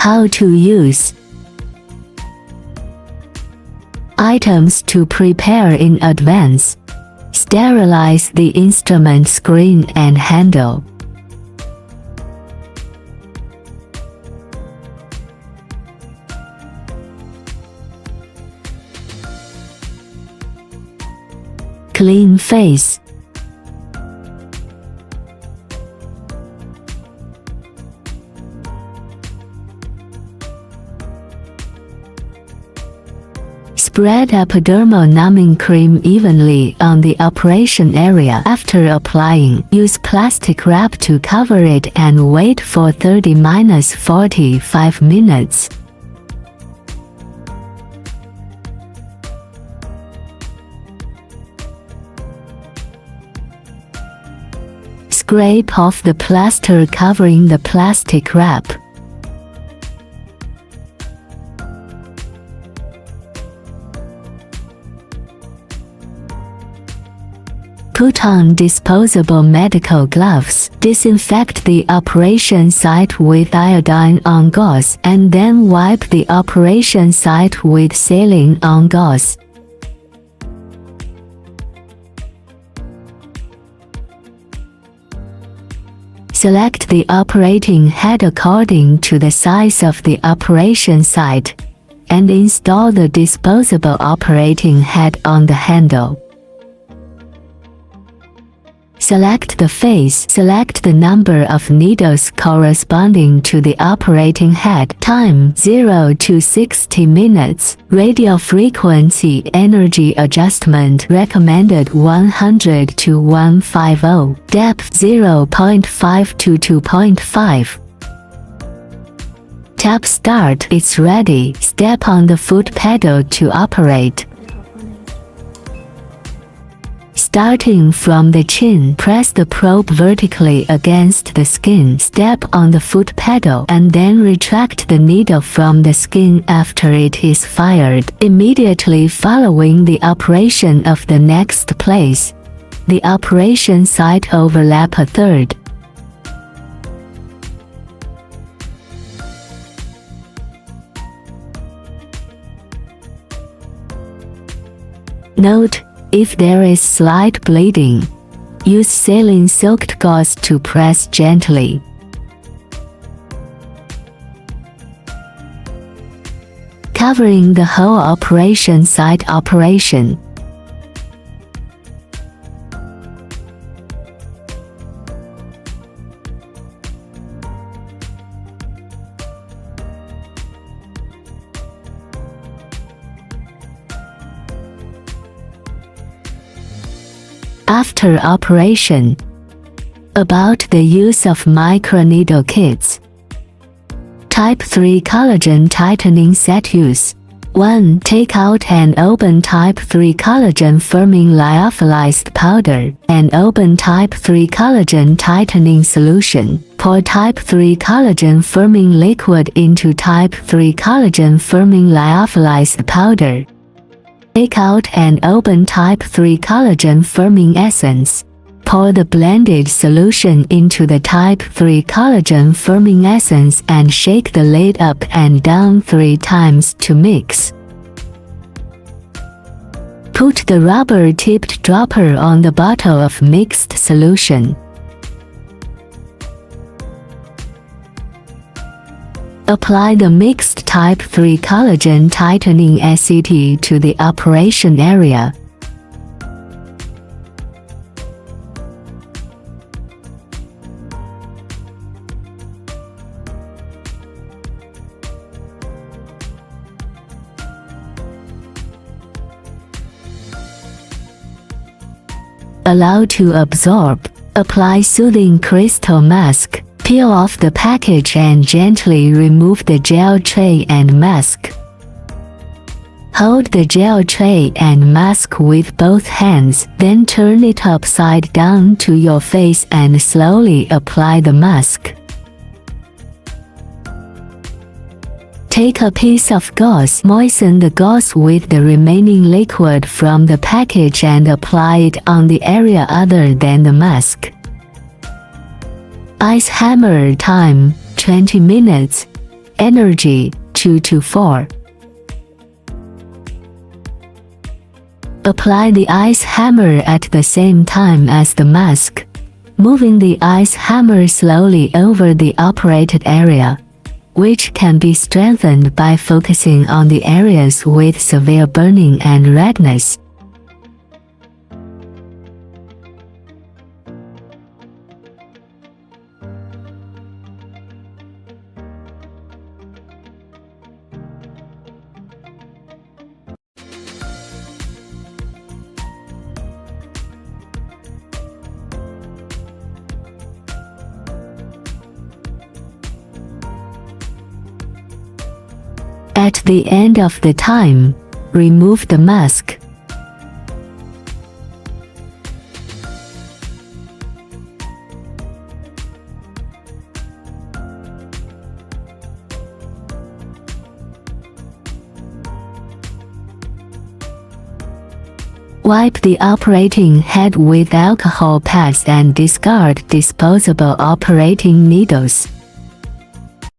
How to use. Items to prepare in advance. Sterilize the instrument screen and handle. Clean face. Spread epidermal numbing cream evenly on the operation area after applying. Use plastic wrap to cover it and wait for 30–45 minutes. Scrape off the plaster covering the plastic wrap. Put on disposable medical gloves. Disinfect the operation site with iodine on gauze and then wipe the operation site with saline on gauze. Select the operating head according to the size of the operation site and install the disposable operating head on the handle. Select the face. Select the number of needles corresponding to the operating head. Time 0 to 60 minutes. Radio frequency energy adjustment recommended 100 to 150. Depth 0.5 to 2.5. Tap start. It's ready. Step on the foot pedal to operate. Starting from the chin, press the probe vertically against the skin. Step on the foot pedal and then retract the needle from the skin after it is fired. Immediately following the operation of the next place, the operation site overlap a third. Note: if there is slight bleeding, use saline-soaked gauze to press gently. Covering the whole operation site operation. After operation. About the use of microneedle kits. Type 3 collagen tightening set use. 1. Take out and open type 3 collagen firming lyophilized powder and open type 3 collagen tightening solution. Pour type 3 collagen firming liquid into type 3 collagen firming lyophilized powder. Take out and open type 3 collagen firming essence. Pour the blended solution into the type 3 collagen firming essence and shake the lid up and down 3 times to mix. Put the rubber-tipped dropper on the bottle of mixed solution. Apply the mixed type 3 collagen tightening ACT to the operation area. Allow to absorb. Apply soothing crystal mask. Peel off the package and gently remove the gel tray and mask. Hold the gel tray and mask with both hands, then turn it upside down to your face and slowly apply the mask. Take a piece of gauze, moisten the gauze with the remaining liquid from the package and apply it on the area other than the mask. Ice hammer time, 20 minutes. Energy 2 to 4. Apply the ice hammer at the same time as the mask, moving the ice hammer slowly over the operated area, which can be strengthened by focusing on the areas with severe burning and redness. At the end of the time, remove the mask. Wipe the operating head with alcohol pads and discard disposable operating needles.